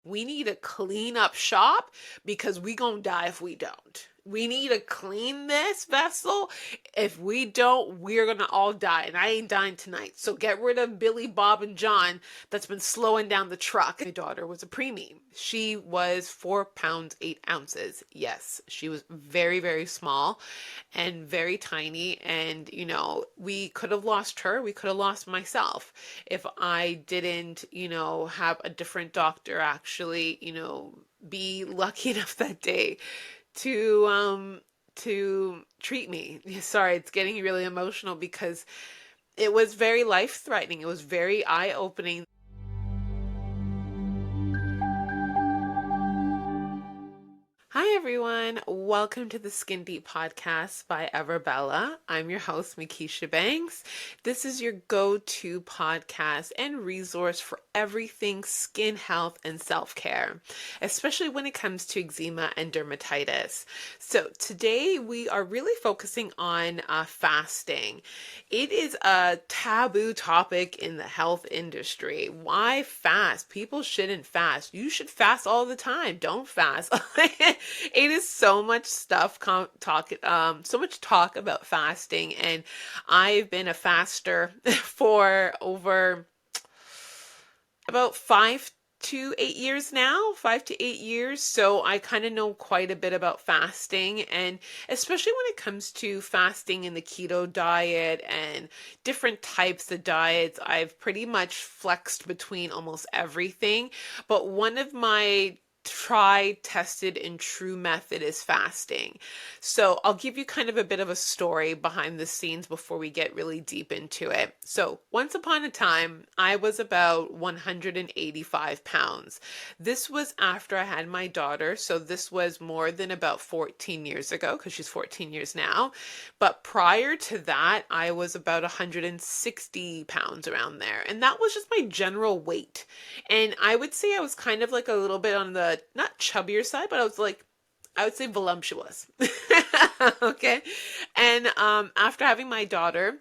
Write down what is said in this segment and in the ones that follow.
We need to clean up shop because we gonna die if we don't. We need to clean this vessel. If we don't, we're gonna all die. And I ain't dying tonight. So get rid of Billy, Bob, and John that's been slowing down the truck. My daughter was a preemie. She was 4 pounds, 8 ounces. Yes, she was very, very small and very tiny. And, we could have lost her. We could have lost myself if I didn't, have a different doctor actually, be lucky enough that day to treat me. Sorry, it's getting really emotional because it was very life-threatening. It was very eye-opening. Hi everyone, welcome to the Skin Deep podcast by Everbella. I'm your host, Mekisha Banks. This is your go-to podcast and resource for everything skin health and self-care, especially when it comes to eczema and dermatitis. So today we are really focusing on fasting. It is a taboo topic in the health industry. Why fast? People shouldn't fast. You should fast all the time. Don't fast. It is so much so much talk about fasting, and I've been a faster for over about 5 to 8 years now, 5 to 8 years. So I kind of know quite a bit about fasting, and especially when it comes to fasting in the keto diet and different types of diets, I've pretty much flexed between almost everything. But one of my tried, tested, and true method is fasting. So I'll give you kind of a bit of a story behind the scenes before we get really deep into it. So once upon a time, I was about 185 pounds. This was after I had my daughter. So this was more than about 14 years ago because she's 14 years now. But prior to that, I was about 160 pounds around there. And that was just my general weight. And I would say I was kind of like a little bit on the not chubbier side, but I would say voluptuous. Okay. And after having my daughter,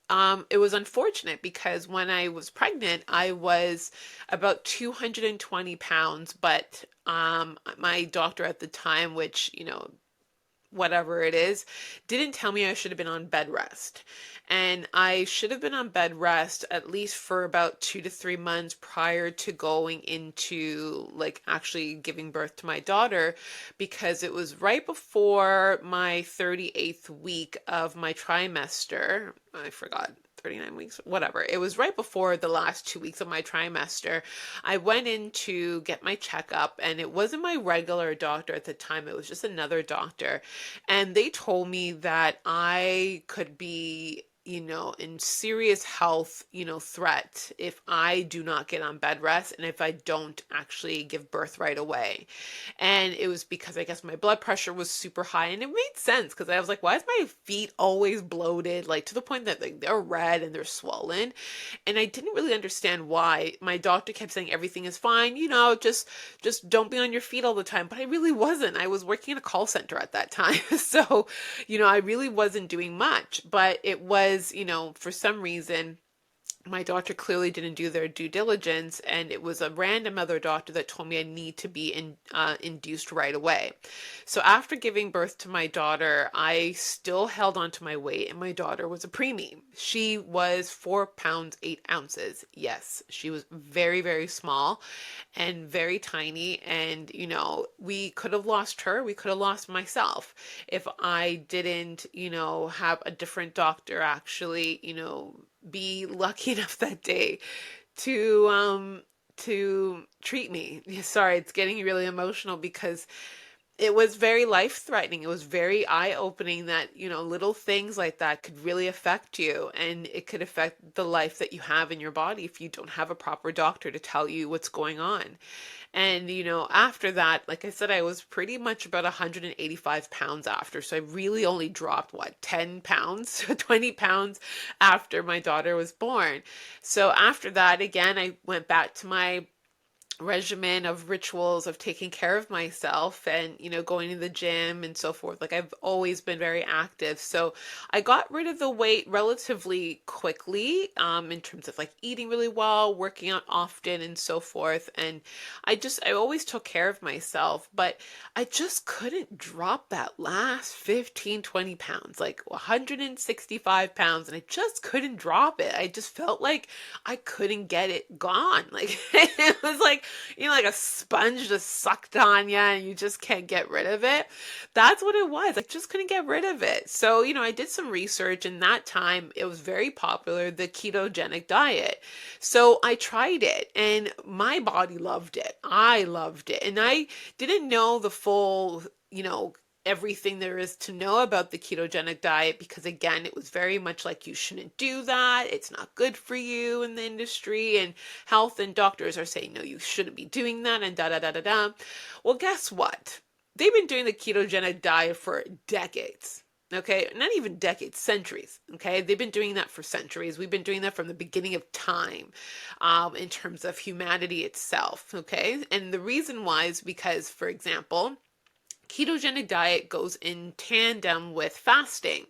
it was unfortunate because when I was pregnant, I was about 220 pounds, but my doctor at the time, which, whatever it is, didn't tell me I should have been on bed rest. And I should have been on bed rest at least for about 2 to 3 months prior to going into like actually giving birth to my daughter, because it was right before my 38th week of my trimester. I forgot. 39 weeks, whatever. It was right before the last 2 weeks of my trimester. I went in to get my checkup, and it wasn't my regular doctor at the time. It was just another doctor. And they told me that I could be, in serious health, threat if I do not get on bed rest and if I don't actually give birth right away. And it was because I guess my blood pressure was super high, and it made sense because I was like, why is my feet always bloated, like to the point that like they're red and they're swollen? And I didn't really understand why. My doctor kept saying everything is fine, just don't be on your feet all the time. But I really wasn't. I was working in a call center at that time. So, I really wasn't doing much, but it was, for some reason, my doctor clearly didn't do their due diligence, and it was a random other doctor that told me I need to be induced right away. So after giving birth to my daughter, I still held on to my weight, and my daughter was a preemie. She was 4 pounds, 8 ounces. Yes, she was very, very small and very tiny, and we could have lost her. We could have lost myself if I didn't, have a different doctor actually, be lucky enough that day to treat me. Sorry, it's getting really emotional because it was very life-threatening. It was very eye-opening that, little things like that could really affect you, and it could affect the life that you have in your body if you don't have a proper doctor to tell you what's going on. And, after that, like I said, I was pretty much about 185 pounds after. So I really only dropped, 10 pounds, 20 pounds after my daughter was born. So after that, again, I went back to my regimen of rituals of taking care of myself and going to the gym and so forth. Like I've always been very active, so I got rid of the weight relatively quickly, in terms of like eating really well, working out often and so forth. And I always took care of myself, but I just couldn't drop that last 15-20 pounds, like 165 pounds, and I just couldn't drop it. I just felt like I couldn't get it gone. Like it was like, like a sponge just sucked on you and you just can't get rid of it. That's what it was. I just couldn't get rid of it. So, I did some research, and that time it was very popular, the ketogenic diet. So I tried it and my body loved it. I loved it. And I didn't know the full, everything there is to know about the ketogenic diet, because again, it was very much like, you shouldn't do that, it's not good for you in the industry, and health and doctors are saying no, you shouldn't be doing that, and da da da da da. Well, guess what? They've been doing the ketogenic diet for decades. Okay, not even decades, centuries. Okay, they've been doing that for centuries. We've been doing that from the beginning of time, in terms of humanity itself. Okay, and the reason why is because, for example, ketogenic diet goes in tandem with fasting.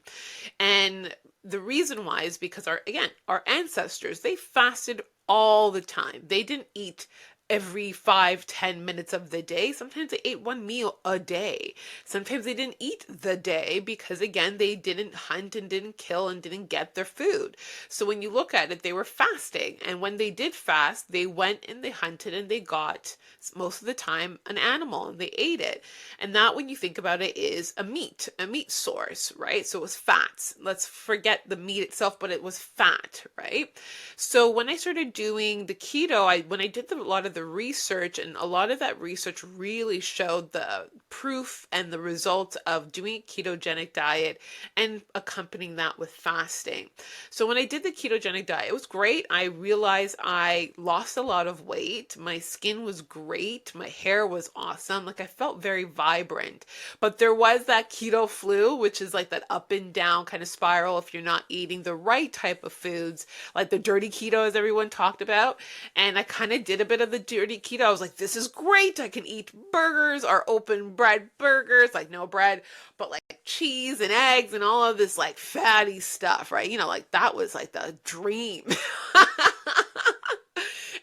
And the reason why is because our ancestors, they fasted all the time. They didn't eat every 5-10 minutes of the day. Sometimes they ate one meal a day. Sometimes they didn't eat the day because, again, they didn't hunt and didn't kill and didn't get their food. So when you look at it, they were fasting. And when they did fast, they went and they hunted and they got, most of the time, an animal and they ate it. And that, when you think about it, is a meat source, right? So it was fats. Let's forget the meat itself, but it was fat, right? So when I started doing the keto, when I did a lot of the research, and a lot of that research really showed the proof and the results of doing a ketogenic diet and accompanying that with fasting. So when I did the ketogenic diet, it was great. I realized I lost a lot of weight. My skin was great. My hair was awesome. Like I felt very vibrant. But there was that keto flu, which is like that up and down kind of spiral if you're not eating the right type of foods, like the dirty keto, as everyone talked about. And I kind of did a bit of the dirty keto. I was like, this is great. I can eat burgers or open bread burgers, like no bread, but like cheese and eggs and all of this like fatty stuff, right? Like that was like the dream.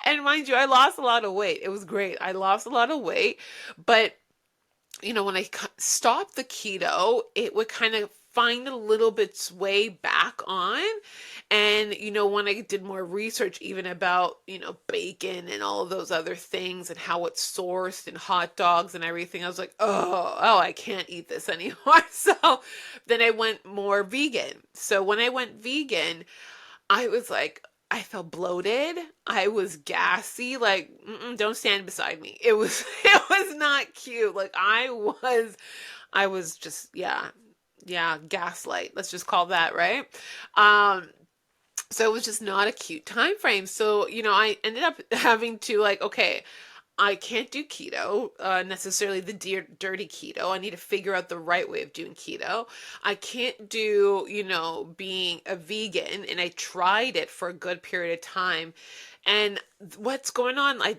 And mind you, I lost a lot of weight. It was great. I lost a lot of weight, but when I stopped the keto, it would kind of find a little bit's way back on. And, when I did more research even about, bacon and all of those other things and how it's sourced and hot dogs and everything, I was like, oh, I can't eat this anymore. So then I went more vegan. So when I went vegan, I was like, I felt bloated. I was gassy. Like, don't stand beside me. It was, it was not cute. Like I was just, yeah, gaslight. Let's just call that, right? So it was just not a cute time frame. So, I ended up having to like, okay, I can't do keto, necessarily the dirty keto. I need to figure out the right way of doing keto. I can't do, being a vegan. And I tried it for a good period of time. And what's going on? I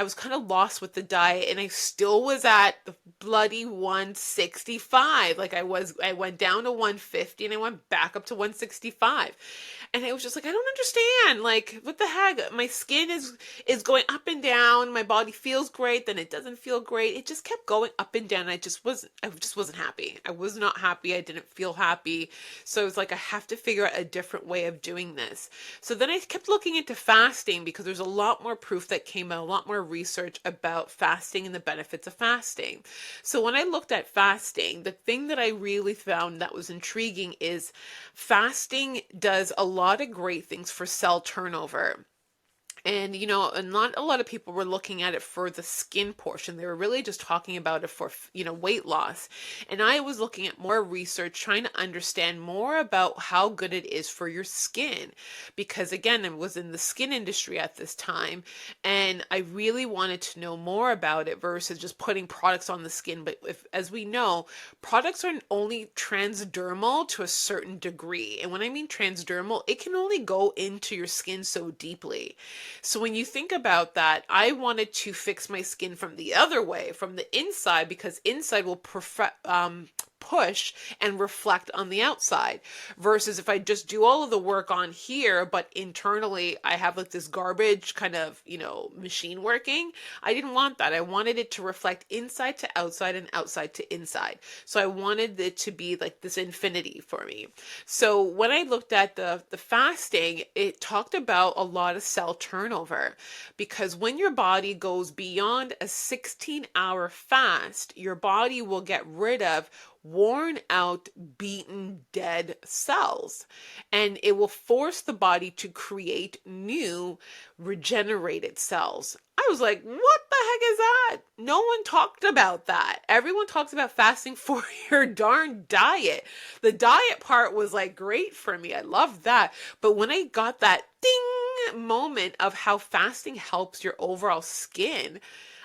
was kind of lost with the diet, and I still was at the bloody 165. Like I went down to 150 and I went back up to 165. And I was just like, I don't understand. Like, what the heck? My skin is going up and down. My body feels great, then it doesn't feel great. It just kept going up and down. I just wasn't happy. I was not happy. I didn't feel happy. So it was like, I have to figure out a different way of doing this. So then I kept looking into fasting, because there's a lot more proof that came out, a lot more research about fasting and the benefits of fasting. So when I looked at fasting, the thing that I really found that was intriguing is fasting does a lot of great things for cell turnover. And, and not a lot of people were looking at it for the skin portion. They were really just talking about it for, weight loss. And I was looking at more research, trying to understand more about how good it is for your skin. Because again, I was in the skin industry at this time, and I really wanted to know more about it versus just putting products on the skin. But as we know, products are only transdermal to a certain degree. And when I mean transdermal, it can only go into your skin so deeply. So when you think about that, I wanted to fix my skin from the other way, from the inside, because inside will push and reflect on the outside. Versus if I just do all of the work on here, but internally I have like this garbage kind of, machine working. I didn't want that. I wanted it to reflect inside to outside and outside to inside. So I wanted it to be like this infinity for me. So when I looked at the fasting, it talked about a lot of cell turnover, because when your body goes beyond a 16-hour fast, your body will get rid of worn out, beaten, dead cells, and it will force the body to create new regenerated cells. I was like, what the heck is that? No one talked about that. Everyone talks about fasting for your darn diet. The diet part was like great for me. I loved that. But when I got that ding moment of how fasting helps your overall skin,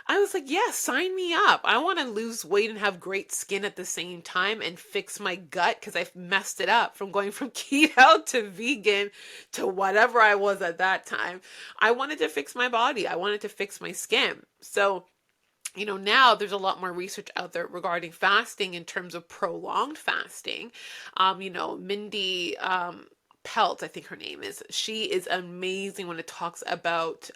I was like, yeah, sign me up. I want to lose weight and have great skin at the same time and fix my gut, because I've messed it up from going from keto to vegan to whatever I was at that time. I wanted to fix my body. I wanted to fix my skin. So now there's a lot more research out there regarding fasting in terms of prolonged fasting. Mindy Pelt, I think her name is. She is amazing when it talks about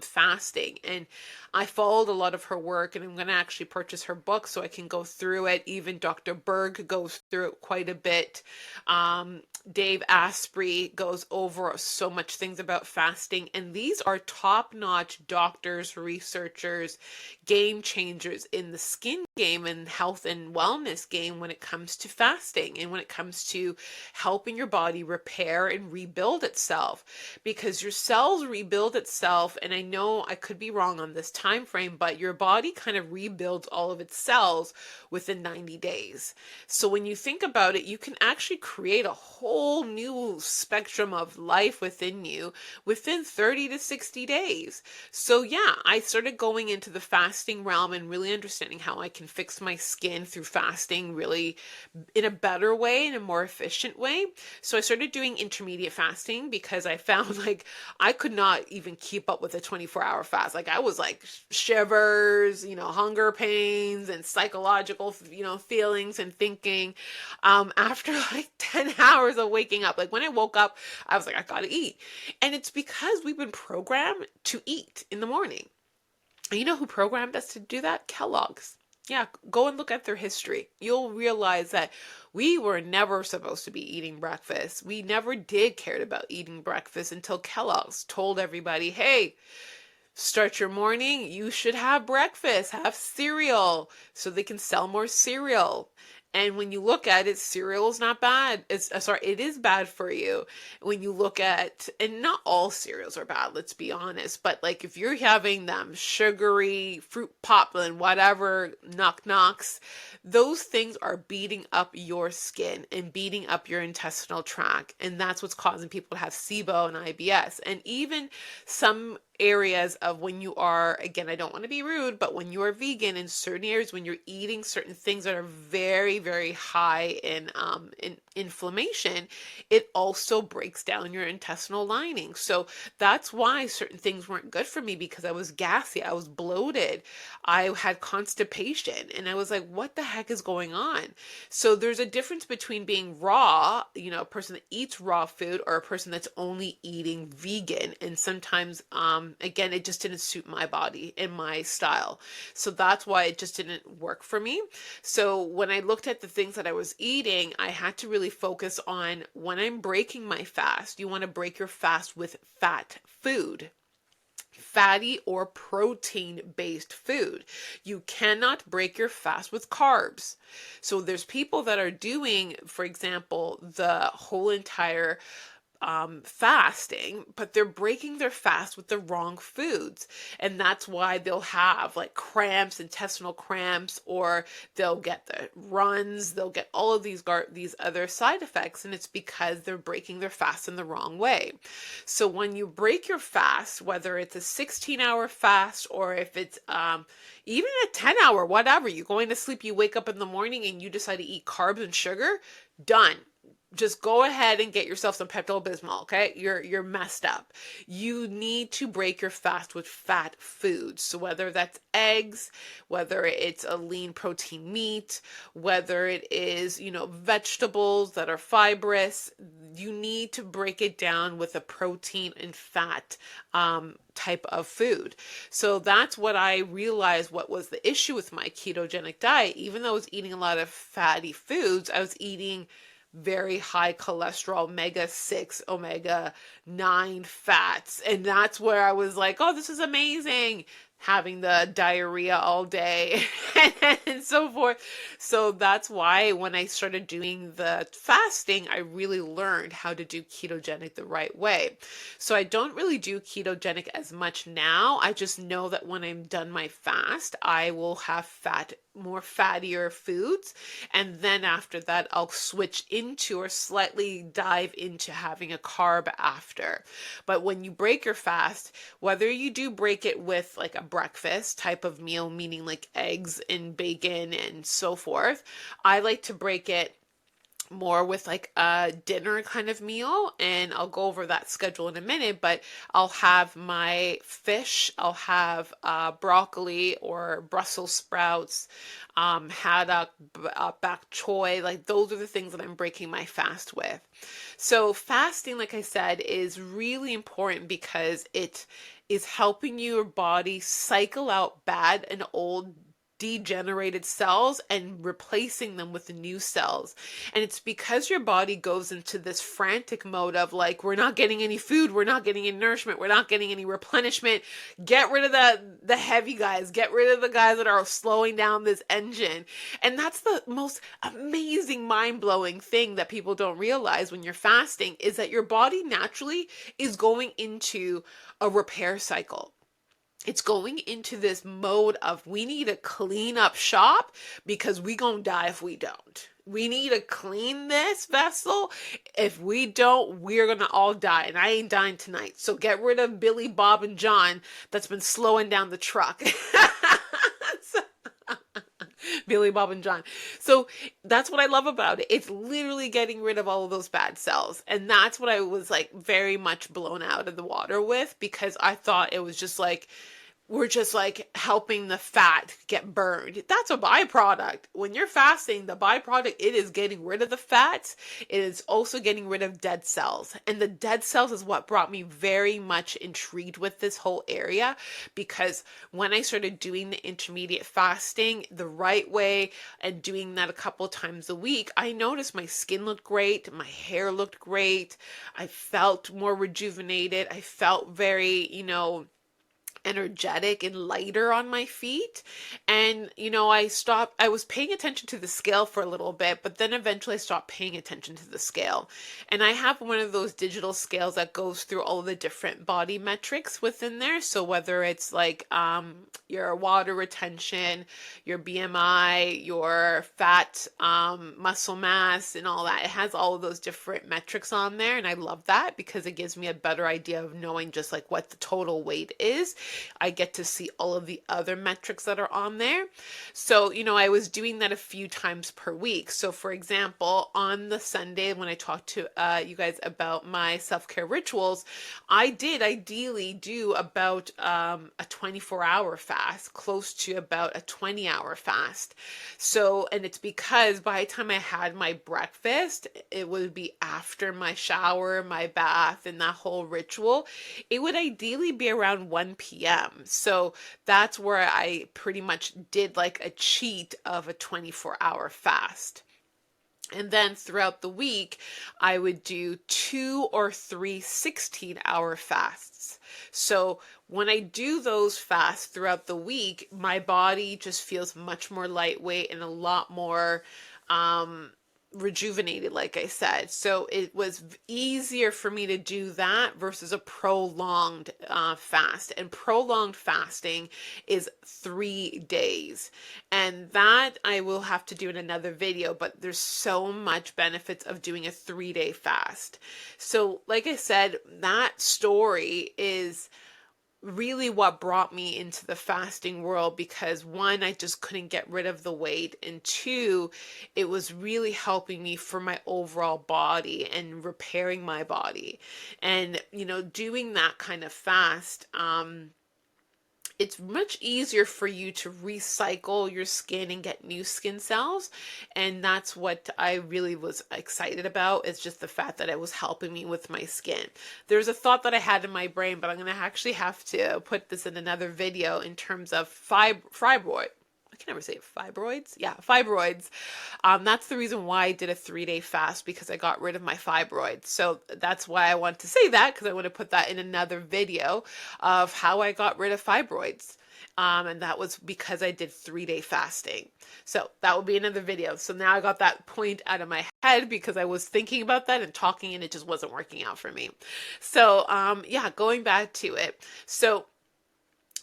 fasting, and I followed a lot of her work, and I'm going to actually purchase her book so I can go through it. Even Dr. Berg goes through it quite a bit. Dave Asprey goes over so much things about fasting, and these are top-notch doctors, researchers, game changers in the skin game and health and wellness game when it comes to fasting and when it comes to helping your body repair and rebuild itself, because your cells rebuild itself. And I know I could be wrong on this time frame, but your body kind of rebuilds all of its cells within 90 days. So when you think about it, you can actually create a whole new spectrum of life within you within 30 to 60 days. So yeah, I started going into the fasting realm and really understanding how I can fix my skin through fasting really in a better way, in a more efficient way. So I started doing intermediate fasting, because I found like I could not even keep up with a 24-hour fast. Like I was like shivers, hunger pains and psychological, feelings and thinking after like 10 hours of waking up. Like when I woke up, I was like, I gotta eat. And it's because we've been programmed to eat in the morning. And you know who programmed us to do that? Kellogg's. Yeah, go and look at their history. You'll realize that we were never supposed to be eating breakfast. We never did care about eating breakfast until Kellogg's told everybody, hey, start your morning, you should have breakfast, have cereal, so they can sell more cereal. And when you look at it, cereal is not bad. It is bad for you. When you look at, and not all cereals are bad, let's be honest, but like if you're having them sugary, fruit poplin, whatever, knocks, those things are beating up your skin and beating up your intestinal tract. And that's what's causing people to have SIBO and IBS. And even some areas of when you are, again, I don't want to be rude, but when you are vegan, in certain areas, when you're eating certain things that are very, very high in inflammation, it also breaks down your intestinal lining. So that's why certain things weren't good for me, because I was gassy, I was bloated, I had constipation, and I was like, what the heck is going on? So there's a difference between being raw, a person that eats raw food, or a person that's only eating vegan. And sometimes again, it just didn't suit my body and my style. So that's why it just didn't work for me. So when I looked at the things that I was eating, I had to really focus on, when I'm breaking my fast, you want to break your fast with fat food. Fatty or protein-based food. You cannot break your fast with carbs. So there's people that are doing, for example, the whole entire fasting, but they're breaking their fast with the wrong foods. And that's why they'll have like cramps, intestinal cramps, or they'll get the runs, they'll get all of these other side effects. And it's because they're breaking their fast in the wrong way. So when you break your fast, whether it's a 16-hour fast, or if it's even a 10-hour, whatever, you're going to sleep, you wake up in the morning and you decide to eat carbs and sugar, done. just go ahead and get yourself some Pepto-Bismol, okay? You're messed up. You need to break your fast with fat foods. So whether that's eggs, whether it's a lean protein meat, whether it is, vegetables that are fibrous, you need to break it down with a protein and fat type of food. So that's what I realized what was the issue with my ketogenic diet. Even though I was eating a lot of fatty foods, I was eating very high cholesterol, omega-6, omega-9 fats. And that's where I was like, oh, this is amazing. Having the diarrhea all day and so forth. So that's why when I started doing the fasting, I really learned how to do ketogenic the right way. So I don't really do ketogenic as much now. I just know that when I'm done my fast, I will have more fattier foods. And then after that, I'll switch into or slightly dive into having a carb after. But when you break your fast, whether you do break it with like a breakfast type of meal, meaning like eggs and bacon and so forth, I like to break it more with like a dinner kind of meal, and I'll go over that schedule in a minute. But I'll have my fish, I'll have broccoli or Brussels sprouts, haddock, bok choy. Like those are the things that I'm breaking my fast with. So fasting, like I said, is really important because it is helping your body cycle out bad and old degenerated cells and replacing them with new cells. And it's because your body goes into this frantic mode of like, we're not getting any food, we're not getting any nourishment, we're not getting any replenishment. Get rid of the heavy guys, get rid of the guys that are slowing down this engine. And that's the most amazing, mind-blowing thing that people don't realize when you're fasting, is that your body naturally is going into a repair cycle. It's going into this mode of, we need to clean up shop because we gonna die if we don't. We need to clean this vessel. If we don't, we're gonna all die. And I ain't dying tonight. So get rid of Billy, Bob, and John that's been slowing down the truck. Billy, Bob, and John. So that's what I love about it. It's literally getting rid of all of those bad cells. And that's what I was like very much blown out of the water with, because I thought it was just like, we're just like helping the fat get burned. That's a byproduct. When you're fasting, the byproduct, it is getting rid of the fats. It is also getting rid of dead cells. And the dead cells is what brought me very much intrigued with this whole area, because when I started doing the intermediate fasting the right way and doing that a couple times a week, I noticed my skin looked great. My hair looked great. I felt more rejuvenated. I felt very, energetic and lighter on my feet. And I was paying attention to the scale for a little bit, but then eventually I stopped paying attention to the scale. And I have one of those digital scales that goes through all of the different body metrics within there. So whether it's like your water retention, your BMI, your fat, muscle mass, and all that, it has all of those different metrics on there. And I love that because it gives me a better idea of knowing just like what the total weight is. I get to see all of the other metrics that are on there. So, I was doing that a few times per week. So, for example, on the Sunday when I talked to you guys about my self-care rituals, I did ideally do about a 24-hour fast, close to about a 20-hour fast. So, and it's because by the time I had my breakfast, it would be after my shower, my bath, and that whole ritual. It would ideally be around 1 p.m. So that's where I pretty much did like a cheat of a 24-hour fast. And then throughout the week, I would do 2 or 3 16-hour fasts. So when I do those fasts throughout the week, my body just feels much more lightweight and a lot more rejuvenated, like I said. So it was easier for me to do that versus a prolonged fast. And prolonged fasting is 3 days. And that I will have to do in another video, but there's so much benefits of doing a 3-day fast. So like I said, that story is really what brought me into the fasting world, because one, I just couldn't get rid of the weight, and two, it was really helping me for my overall body and repairing my body. And doing that kind of fast, it's much easier for you to recycle your skin and get new skin cells. And that's what I really was excited about, is just the fact that it was helping me with my skin. There's a thought that I had in my brain, but I'm going to actually have to put this in another video, in terms of fibroid. I can never say it, fibroids. Yeah, fibroids. That's the reason why I did a 3-day fast, because I got rid of my fibroids. So that's why I want to say that, because I want to put that in another video of how I got rid of fibroids. And that was because I did 3-day fasting. So that will be another video. So now I got that point out of my head, because I was thinking about that and talking, and it just wasn't working out for me. So yeah, going back to it. So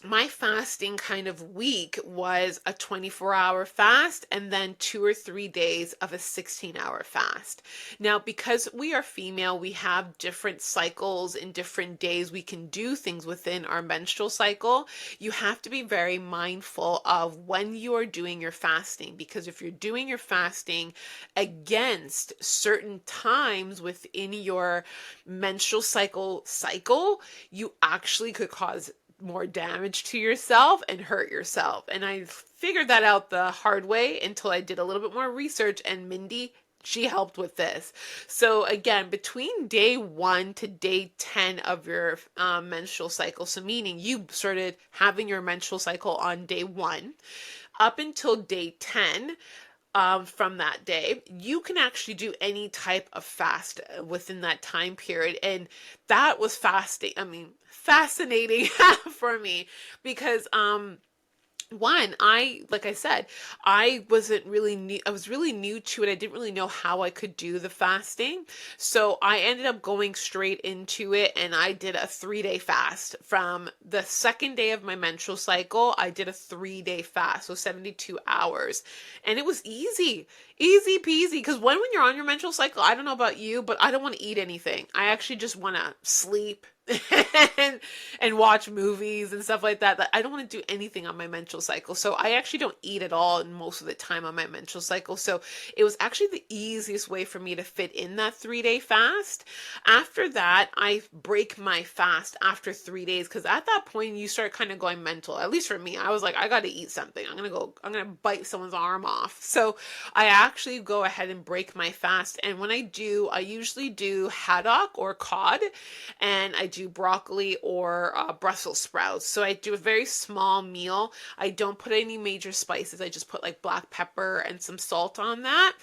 my fasting kind of week was a 24-hour fast, and then 2 or 3 days of a 16-hour fast. Now, because we are female, we have different cycles and different days we can do things within our menstrual cycle. You have to be very mindful of when you are doing your fasting, because if you're doing your fasting against certain times within your menstrual cycle, you actually could cause more damage to yourself and hurt yourself. And I figured that out the hard way until I did a little bit more research, and Mindy, she helped with this. So again, between day 1 to day 10 of your menstrual cycle, so meaning you started having your menstrual cycle on day 1, up until day 10, from that day, you can actually do any type of fast within that time period. And that was fascinating for me, because one, like I said, I was really new to it. I didn't really know how I could do the fasting. So I ended up going straight into it, and I did a 3-day fast. From the second day of my menstrual cycle, I did a 3-day fast, so 72 hours. And it was easy peasy. Because when you're on your menstrual cycle, I don't know about you, but I don't want to eat anything. I actually just want to sleep and watch movies and stuff like that. I don't want to do anything on my menstrual cycle. So I actually don't eat at all most of the time on my menstrual cycle. So it was actually the easiest way for me to fit in that 3-day fast. After that, I break my fast after 3 days, because at that point you start kind of going mental. At least for me, I was like, I got to eat something. I'm going to bite someone's arm off. So I actually go ahead and break my fast. And when I usually do haddock or cod, and I do broccoli or Brussels sprouts. So I do a very small meal. I don't put any major spices. I just put like black pepper and some salt on that.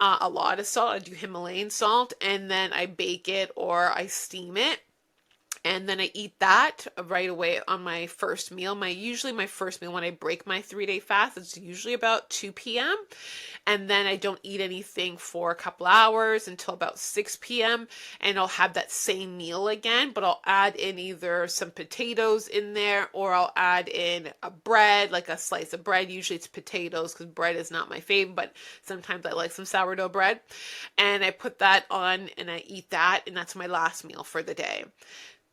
A lot of salt. I do Himalayan salt, and then I bake it or I steam it. And then I eat that right away on my first meal. Usually my first meal when I break my 3-day fast, it's usually about 2 p.m. And then I don't eat anything for a couple hours until about 6 p.m. And I'll have that same meal again, but I'll add in either some potatoes in there, or I'll add in a bread, like a slice of bread. Usually it's potatoes, because bread is not my favorite, but sometimes I like some sourdough bread. And I put that on and I eat that, and that's my last meal for the day.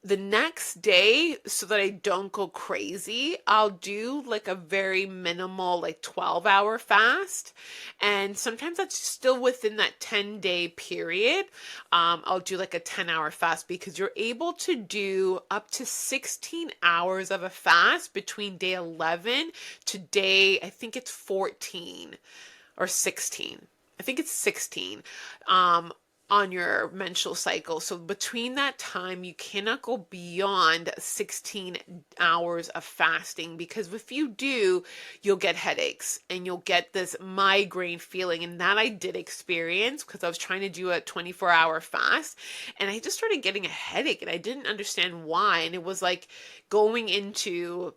The next day, so that I don't go crazy, I'll do like a very minimal, like 12-hour fast. And sometimes that's still within that 10-day period. I'll do like a 10-hour fast, because you're able to do up to 16 hours of a fast between day 11 to day, I think it's 14 or 16. I think it's 16. On your menstrual cycle. So between that time, you cannot go beyond 16 hours of fasting, because if you do, you'll get headaches and you'll get this migraine feeling. And that I did experience, because I was trying to do a 24-hour fast, and I just started getting a headache, and I didn't understand why. And it was like going into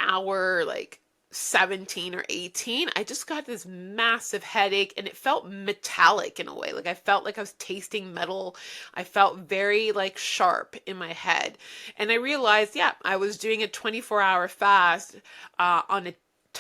hour like 17 or 18, I just got this massive headache, and it felt metallic in a way. Like I felt like I was tasting metal. I felt very like sharp in my head. And I realized, yeah, I was doing a 24-hour fast on a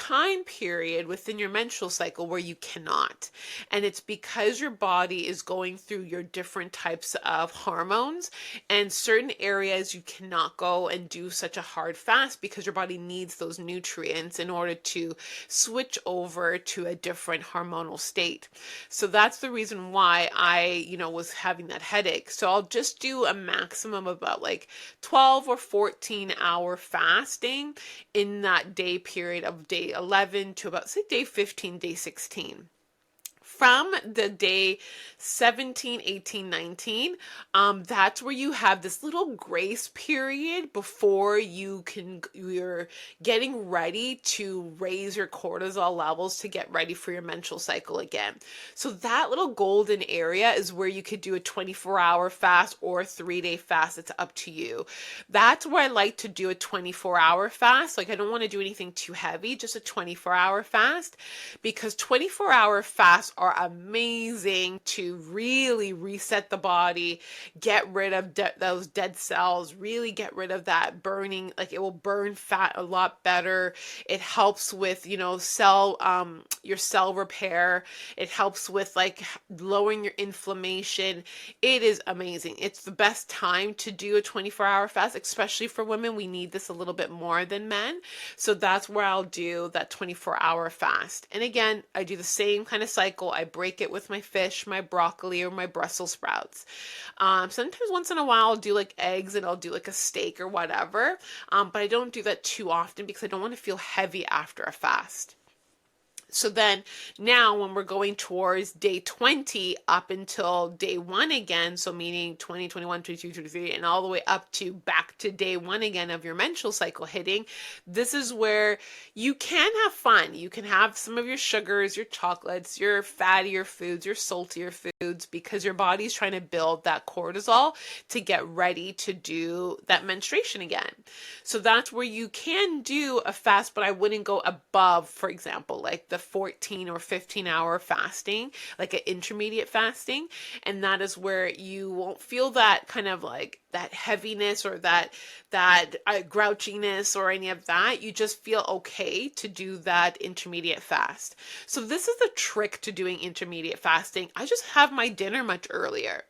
time period within your menstrual cycle where you cannot. And it's because your body is going through your different types of hormones, and certain areas you cannot go and do such a hard fast because your body needs those nutrients in order to switch over to a different hormonal state. So that's the reason why I, was having that headache. So I'll just do a maximum of about like 12 or 14-hour fasting in that day period of day 11 to about, say, day 15, day 16. From the day 17, 18, 19, that's where you have this little grace period before you're getting ready to raise your cortisol levels to get ready for your menstrual cycle again. So that little golden area is where you could do a 24-hour fast or a 3-day fast. It's up to you. That's where I like to do a 24-hour fast. Like, I don't want to do anything too heavy, just a 24-hour fast, because 24-hour fasts are amazing to really reset the body, get rid of those dead cells, really get rid of that burning. Like, it will burn fat a lot better. It helps with, your cell repair. It helps with like lowering your inflammation. It is amazing. It's the best time to do a 24-hour fast, especially for women. We need this a little bit more than men. So that's where I'll do that 24-hour fast. And again, I do the same kind of cycle. I break it with my fish, my broccoli, or my Brussels sprouts. Sometimes once in a while I'll do like eggs, and I'll do like a steak or whatever. But I don't do that too often because I don't want to feel heavy after a fast. So then now when we're going towards day 20 up until day 1 again, so meaning 20, 21, 22, 23, and all the way up to back to day 1 again of your menstrual cycle hitting, this is where you can have fun. You can have some of your sugars, your chocolates, your fattier foods, your saltier foods, because your body's trying to build that cortisol to get ready to do that menstruation again. So that's where you can do a fast, but I wouldn't go above, for example, like the 14 or 15-hour fasting, like an intermediate fasting. And that is where you won't feel that kind of like that heaviness or that grouchiness or any of that. You just feel okay to do that intermediate fast. So this is the trick to doing intermediate fasting. I just have my dinner much earlier.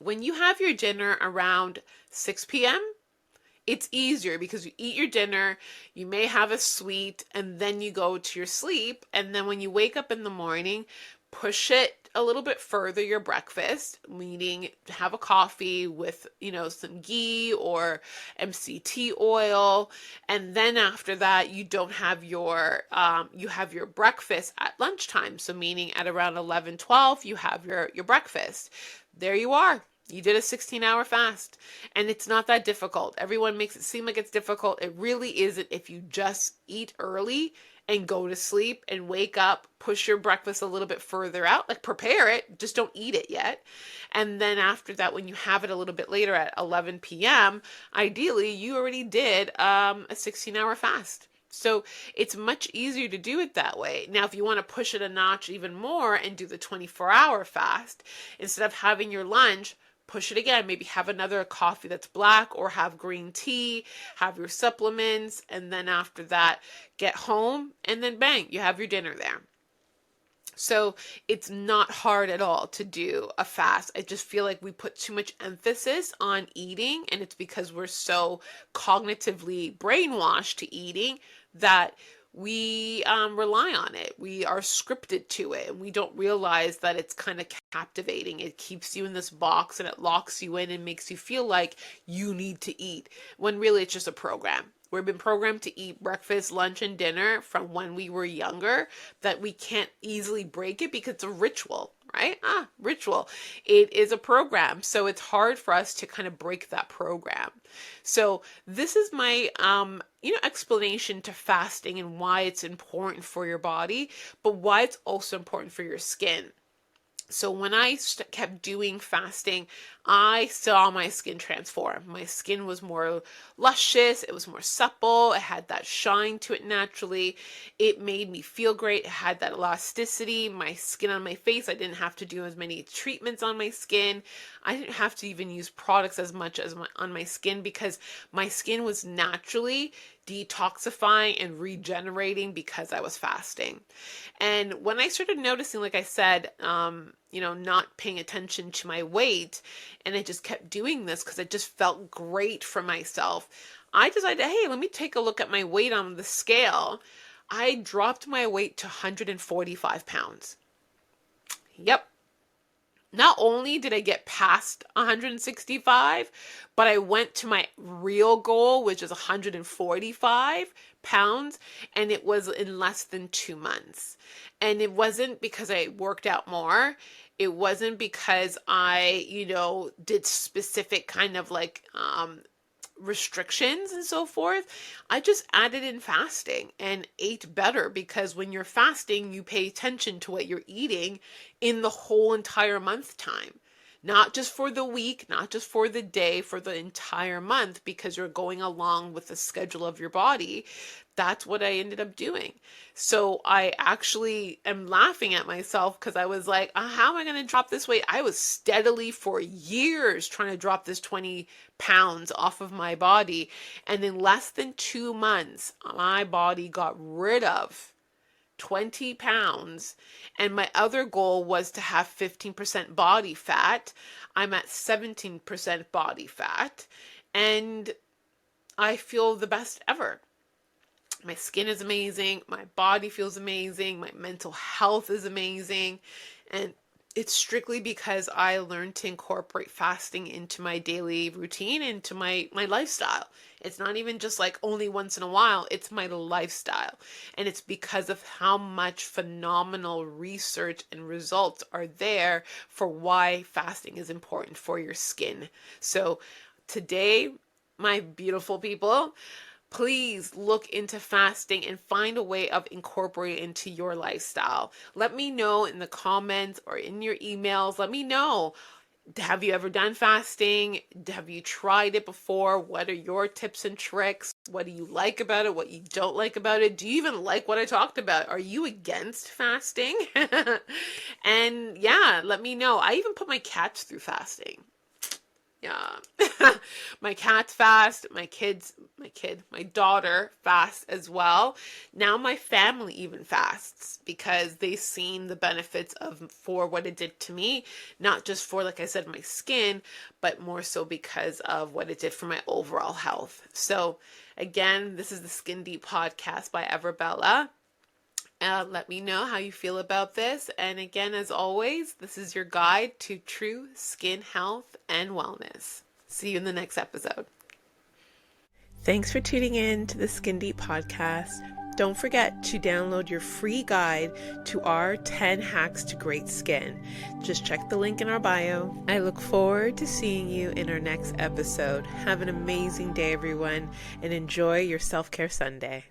When you have your dinner around 6 p.m., it's easier because you eat your dinner, you may have a sweet, and then you go to your sleep. And then when you wake up in the morning, push it a little bit further, your breakfast, meaning have a coffee with, some ghee or MCT oil. And then after that, you don't have you have your breakfast at lunchtime. So meaning at around 11, 12, you have your breakfast. There you are. You did a 16-hour fast, and it's not that difficult. Everyone makes it seem like it's difficult. It really isn't if you just eat early and go to sleep and wake up, push your breakfast a little bit further out, like prepare it, just don't eat it yet. And then after that, when you have it a little bit later at 11 p.m., ideally you already did a 16-hour fast. So it's much easier to do it that way. Now, if you want to push it a notch even more and do the 24-hour fast, instead of having your lunch, push it again. Maybe have another coffee that's black, or have green tea, have your supplements, and then after that, get home, and then bang, you have your dinner there. So it's not hard at all to do a fast. I just feel like we put too much emphasis on eating, and it's because we're so cognitively brainwashed to eating that we rely on it. We are scripted to it, and we don't realize that it's kind of captivating. It keeps you in this box, and it locks you in and makes you feel like you need to eat, when really it's just a program. We've been programmed to eat breakfast, lunch, and dinner from when we were younger, that we can't easily break it because it's a ritual, right? Ritual. It is a program. So it's hard for us to kind of break that program. So this is my, explanation to fasting and why it's important for your body, but why it's also important for your skin. So when I kept doing fasting, I saw my skin transform. My skin was more luscious. It was more supple. It had that shine to it naturally. It made me feel great. It had that elasticity. My skin on my face, I didn't have to do as many treatments on my skin. I didn't have to even use products as much as on my skin, because my skin was naturally detoxifying and regenerating because I was fasting. And when I started noticing, like I said, not paying attention to my weight, and I just kept doing this because I just felt great for myself, I decided, hey, let me take a look at my weight on the scale. I dropped my weight to 145 pounds. Yep. Not only did I get past 165, but I went to my real goal, which is 145 pounds, and it was in less than 2 months. And it wasn't because I worked out more. It wasn't because I, did specific kind of like restrictions and so forth. I just added in fasting and ate better, because when you're fasting, you pay attention to what you're eating in the whole entire month time. Not just for the week, not just for the day, for the entire month, because you're going along with the schedule of your body. That's what I ended up doing. So I actually am laughing at myself, because I was like, how am I going to drop this weight? I was steadily for years trying to drop this 20 pounds off of my body. And in less than 2 months, my body got rid of 20 pounds. And my other goal was to have 15% body fat. I'm at 17% body fat. And I feel the best ever. My skin is amazing. My body feels amazing. My mental health is amazing. And it's strictly because I learned to incorporate fasting into my daily routine, into my lifestyle. It's not even just like only once in a while. It's my lifestyle. And it's because of how much phenomenal research and results are there for why fasting is important for your skin. So today, my beautiful people, please look into fasting and find a way of incorporating it into your lifestyle. Let me know in the comments or in your emails. Let me know. Have you ever done fasting? Have you tried it before? What are your tips and tricks? What do you like about it? What you don't like about it? Do you even like what I talked about? Are you against fasting? And yeah, let me know. I even put my cats through fasting. Yeah. My cats fast, my daughter fasts as well. Now my family even fasts, because they've seen the benefits for what it did to me, not just for, like I said, my skin, but more so because of what it did for my overall health. So again, this is the Skin Deep podcast by Everbella. Let me know how you feel about this. And again, as always, this is your guide to true skin health and wellness. See you in the next episode. Thanks for tuning in to the Skin Deep podcast. Don't forget to download your free guide to our 10 hacks to great skin. Just check the link in our bio. I look forward to seeing you in our next episode. Have an amazing day, everyone, and enjoy your self-care Sunday.